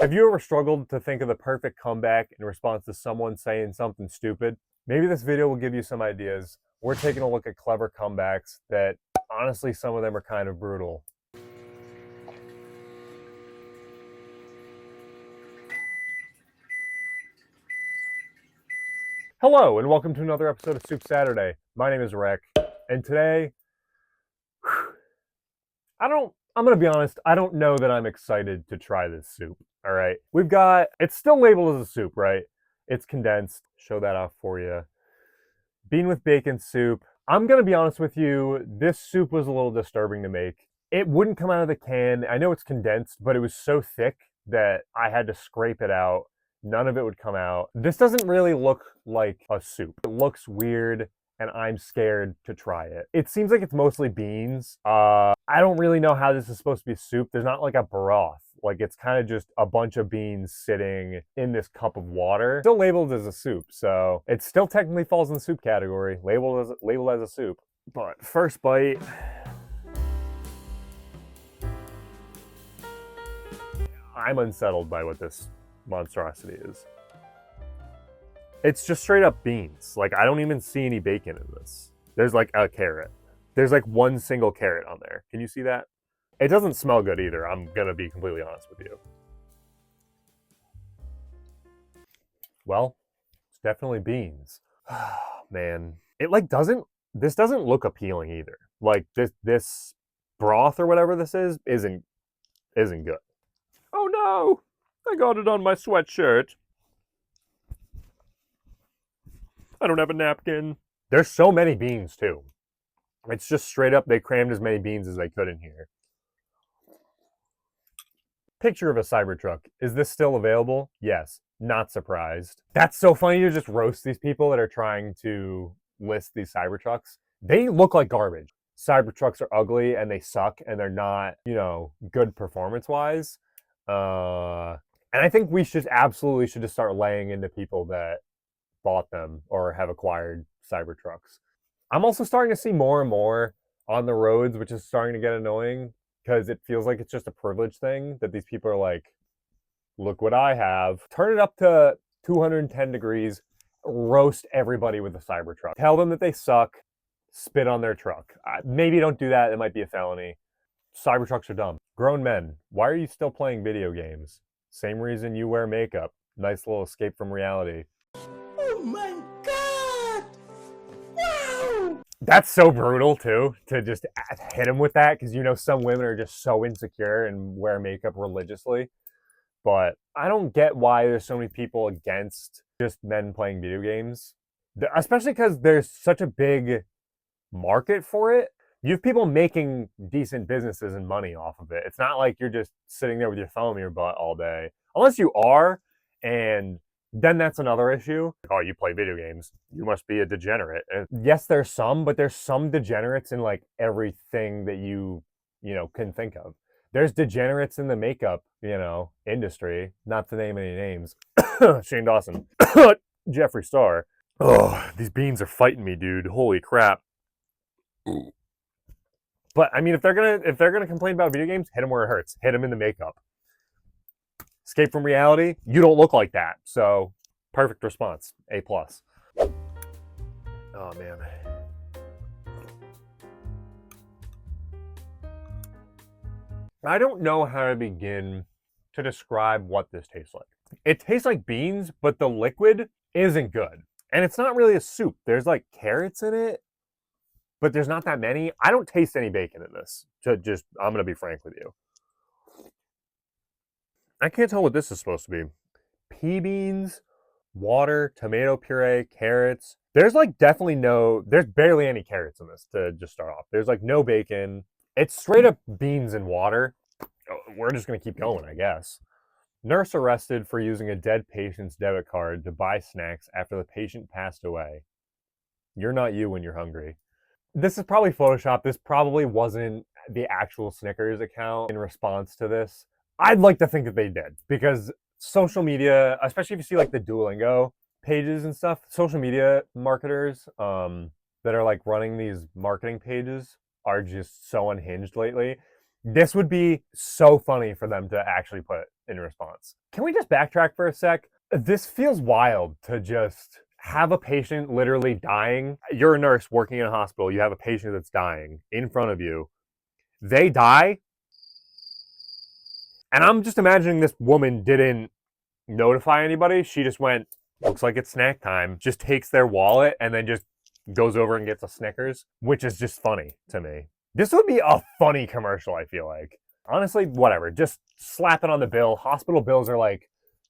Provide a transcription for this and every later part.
Have you ever struggled to think of the perfect comeback in response to someone saying something stupid? Maybe this video will give you some ideas. We're taking a look at clever comebacks that, honestly, some of them are kind of brutal. Hello, and welcome to another episode of Soup Saturday. My name is Rek, and today, I'm gonna be honest, I don't know that I'm excited to try this soup, all right? It's still labeled as a soup, right? It's condensed, show that off for you. Bean with bacon soup. I'm gonna be honest with you, this soup was a little disturbing to make. It wouldn't come out of the can. I know it's condensed, but it was so thick that I had to scrape it out. None of it would come out. This doesn't really look like a soup. It looks weird, and I'm scared to try it. It seems like it's mostly beans. I don't really know how this is supposed to be soup. There's not like a broth. Like, it's kind of just a bunch of beans sitting in this cup of water. Still labeled as a soup, so it still technically falls in the soup category, labeled as a soup. But first bite, I'm unsettled by what this monstrosity is. It's just straight up beans. Like, I don't even see any bacon in this. There's like a carrot. There's like one single carrot on there. Can you see that? It doesn't smell good either. I'm gonna be completely honest with you. Well, it's definitely beans. Man, this doesn't look appealing either. Like, this broth or whatever this is isn't good. Oh no, I got it on my sweatshirt. I don't have a napkin. There's so many beans too. It's just straight up, they crammed as many beans as they could in here. Picture of a Cybertruck. Is this still available? Yes. Not surprised. That's so funny to just roast these people that are trying to list these Cybertrucks. They look like garbage. Cybertrucks are ugly and they suck and they're not, good performance-wise. And I think we absolutely should just start laying into people that bought them or have acquired Cybertrucks. I'm also starting to see more and more on the roads, which is starting to get annoying because it feels like it's just a privilege thing that these people are like, look what I have. Turn it up to 210 degrees, roast everybody with a Cybertruck. Tell them that they suck, spit on their truck. Maybe don't do that, it might be a felony. Cybertrucks are dumb. Grown men, why are you still playing video games? Same reason you wear makeup. Nice little escape from reality. Oh my god! Wow! That's so brutal too, to just hit him with that, because some women are just so insecure and wear makeup religiously. But I don't get why there's so many people against just men playing video games, especially because there's such a big market for it. You have people making decent businesses and money off of it. It's not like you're just sitting there with your thumb in your butt all day. Unless you are, and then that's another issue. Oh, you play video games, you must be a degenerate. And yes, there's some, but there's some degenerates in like everything that you can think of. There's degenerates in the makeup, industry. Not to name any names. Shane Dawson. Jeffree Star. Oh, these beans are fighting me, dude. Holy crap. But I mean, if they're gonna complain about video games, hit them where it hurts. Hit them in the makeup. Escape from reality. You don't look like that. So, perfect response. A+. Oh man. I don't know how to begin to describe what this tastes like. It tastes like beans, but the liquid isn't good. And it's not really a soup. There's like carrots in it, but there's not that many. I don't taste any bacon in this. I'm going to be frank with you. I can't tell what this is supposed to be. Pea beans, water, tomato puree, carrots. There's barely any carrots in this to just start off. There's like no bacon. It's straight up beans and water. We're just going to keep going, I guess. Nurse arrested for using a dead patient's debit card to buy snacks after the patient passed away. You're not you when you're hungry. This is probably Photoshop. This probably wasn't the actual Snickers account in response to this. I'd like to think that they did, because social media, especially if you see like the Duolingo pages and stuff, social media marketers that are like running these marketing pages are just so unhinged lately. This would be so funny for them to actually put in response. Can we just backtrack for a sec? This feels wild to just have a patient literally dying. You're a nurse working in a hospital. You have a patient that's dying in front of you. They die. And I'm just imagining this woman didn't notify anybody. She just went, looks like it's snack time, just takes their wallet and then just goes over and gets a Snickers, which is just funny to me. This would be a funny commercial, I feel like. Honestly, whatever. Just slap it on the bill. Hospital bills are like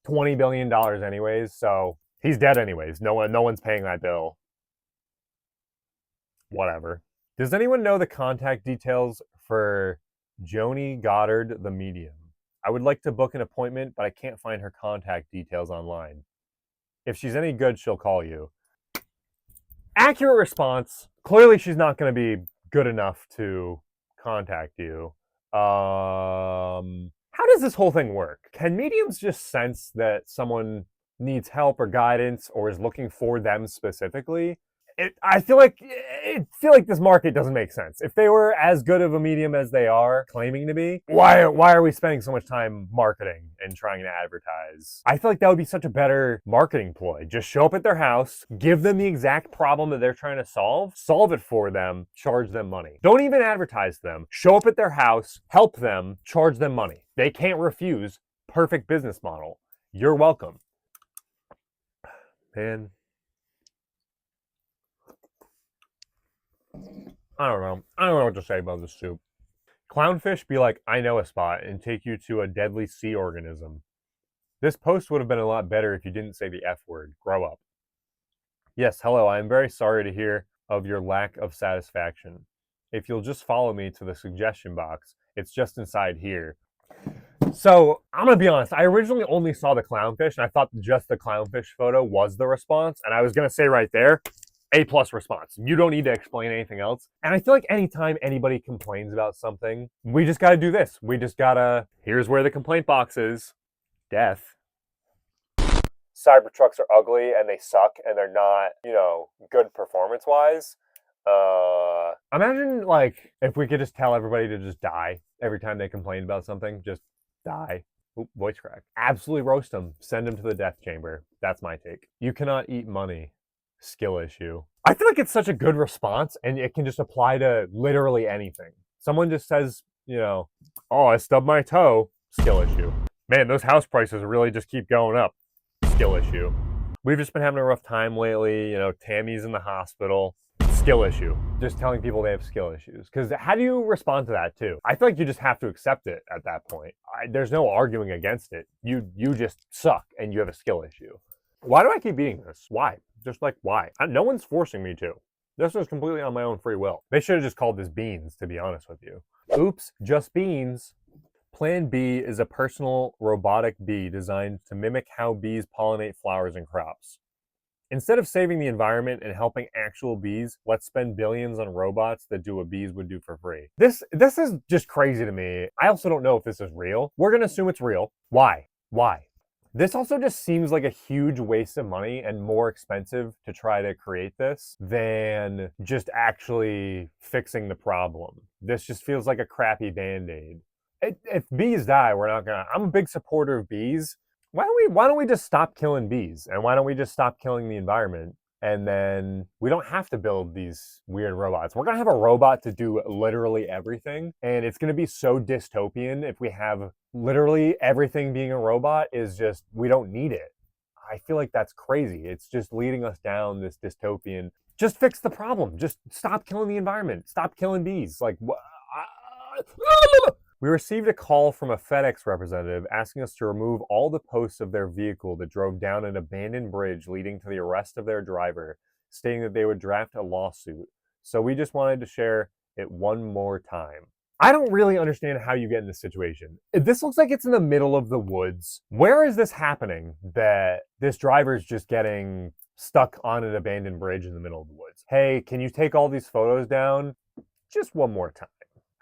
$20 billion anyways, so he's dead anyways. No one's paying that bill. Whatever. Does anyone know the contact details for Joni Goddard, the medium? I would like to book an appointment, but I can't find her contact details online. If she's any good, she'll call you. Accurate response. Clearly, she's not going to be good enough to contact you. How does this whole thing work? Can mediums just sense that someone needs help or guidance or is looking for them specifically? I feel like this market doesn't make sense. If they were as good of a medium as they are claiming to be, why are we spending so much time marketing and trying to advertise? I feel like that would be such a better marketing ploy. Just show up at their house, give them the exact problem that they're trying to solve it for them, charge them money. Don't even advertise them. Show up at their house, help them, charge them money. They can't refuse. Perfect business model. You're welcome. Man. I don't know what to say about this soup. Clownfish be like, I know a spot, and take you to a deadly sea organism. This post would have been a lot better if you didn't say the F word. Grow up. Yes, hello, I am very sorry to hear of your lack of satisfaction. If you'll just follow me to the suggestion box, it's just inside here. So, I'm going to be honest, I originally only saw the clownfish, and I thought just the clownfish photo was the response, and I was going to say right there, A+ response. You don't need to explain anything else. And I feel like anytime anybody complains about something, we just got to do this. We just got to, here's where the complaint box is. Death. Cybertrucks are ugly and they suck and they're not, good performance-wise. Imagine, like, if we could just tell everybody to just die every time they complain about something. Just die. Oop, voice crack. Absolutely roast them. Send them to the death chamber. That's my take. You cannot eat money. Skill issue. I feel like it's such a good response and it can just apply to literally anything. Someone just says, oh, I stubbed my toe. Skill issue. Man, those house prices really just keep going up. Skill issue. We've just been having a rough time lately. Tammy's in the hospital. Skill issue. Just telling people they have skill issues. Because how do you respond to that too? I feel like you just have to accept it at that point. There's no arguing against it. You just suck and you have a skill issue. Why do I keep eating this? Why? Just like, why? No one's forcing me to. This is completely on my own free will. They should have just called this beans, to be honest with you. Oops, just beans. Plan B is a personal robotic bee designed to mimic how bees pollinate flowers and crops. Instead of saving the environment and helping actual bees, let's spend billions on robots that do what bees would do for free. This is just crazy to me. I also don't know if this is real. We're going to assume it's real. Why? This also just seems like a huge waste of money and more expensive to try to create this than just actually fixing the problem. This just feels like a crappy Band-Aid. If bees die, we're not gonna... I'm a big supporter of bees. Why don't we just stop killing bees? And why don't we just stop killing the environment? And then we don't have to build these weird robots. We're gonna have a robot to do literally everything. And it's gonna be so dystopian if we have literally everything being a robot is just, we don't need it. I feel like that's crazy. It's just leading us down this dystopian. Just fix the problem. Just stop killing the environment. Stop killing bees. Like, we received a call from a FedEx representative asking us to remove all the posts of their vehicle that drove down an abandoned bridge leading to the arrest of their driver, stating that they would draft a lawsuit. So we just wanted to share it one more time. I don't really understand how you get in this situation. This looks like it's in the middle of the woods. Where is this happening that this driver's just getting stuck on an abandoned bridge in the middle of the woods? Hey, can you take all these photos down? Just one more time.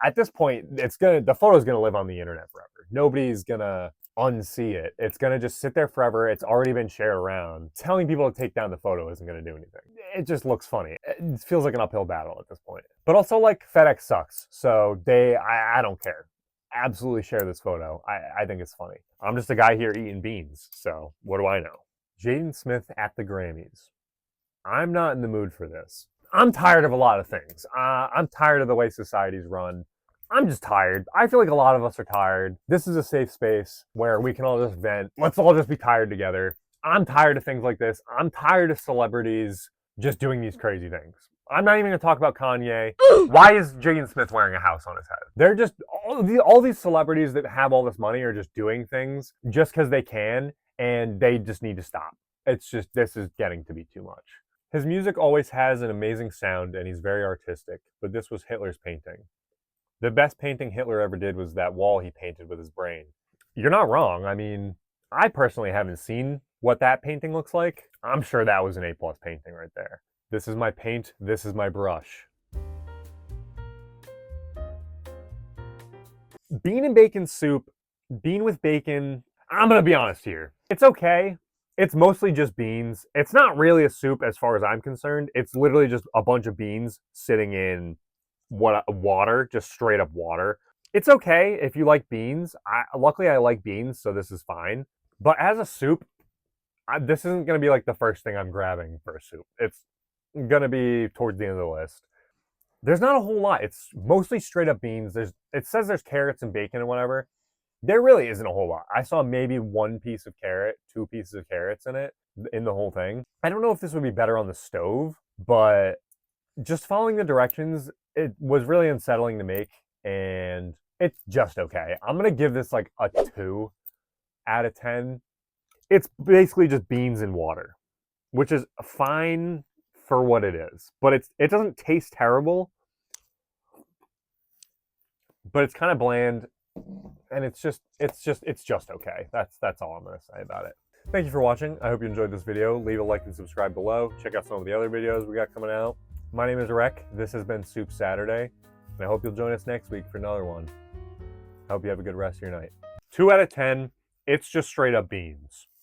At this point, the photo's gonna live on the internet forever. Nobody's gonna unsee it. It's gonna just sit there forever. It's already been shared around. Telling people to take down the photo isn't gonna do anything. It just looks funny. It feels like an uphill battle at this point. But also, like, FedEx sucks. So I don't care. absolutely share this photo. I think it's funny. I'm just a guy here eating beans, so what do I know? Jaden Smith at the Grammys. I'm not in the mood for this. I'm tired of a lot of things. I'm tired of the way society's run. I'm just tired. I feel like a lot of us are tired. This is a safe space where we can all just vent. Let's all just be tired together. I'm tired of things like this. I'm tired of celebrities just doing these crazy things. I'm not even going to talk about Kanye. Why is Jaden Smith wearing a house on his head? They're just, all these celebrities that have all this money are just doing things just because they can, and they just need to stop. It's just, this is getting to be too much. His music always has an amazing sound, and he's very artistic, but this was Hitler's painting. The best painting Hitler ever did was that wall he painted with his brain. You're not wrong. I mean, I personally haven't seen what that painting looks like. I'm sure that was an A+ painting right there. This is my paint, this is my brush. Bean and bacon soup, bean with bacon, I'm gonna be honest here. It's okay. It's mostly just beans. It's not really a soup as far as I'm concerned. It's literally just a bunch of beans sitting in water, just straight up water. It's okay if you like beans. Luckily I like beans, so this is fine. But as a soup, this isn't going to be like the first thing I'm grabbing for a soup. It's going to be towards the end of the list. There's not a whole lot. It's mostly straight up beans. It says there's carrots and bacon and whatever. There really isn't a whole lot. I saw maybe one piece of carrot, 2 pieces of carrots in it, in the whole thing. I don't know if this would be better on the stove, but just following the directions, it was really unsettling to make, and it's just okay. I'm going to give this like a 2 out of 10. It's basically just beans and water, which is fine for what it is, but it doesn't taste terrible, but it's kind of bland, and it's just okay. That's all I'm going to say about it. Thank you for watching. I hope you enjoyed this video. Leave a like and subscribe below. Check out some of the other videos we got coming out. My name is Rek. This has been Soup Saturday, and I hope you'll join us next week for another one. I hope you have a good rest of your night. 2 out of 10. It's just straight up beans.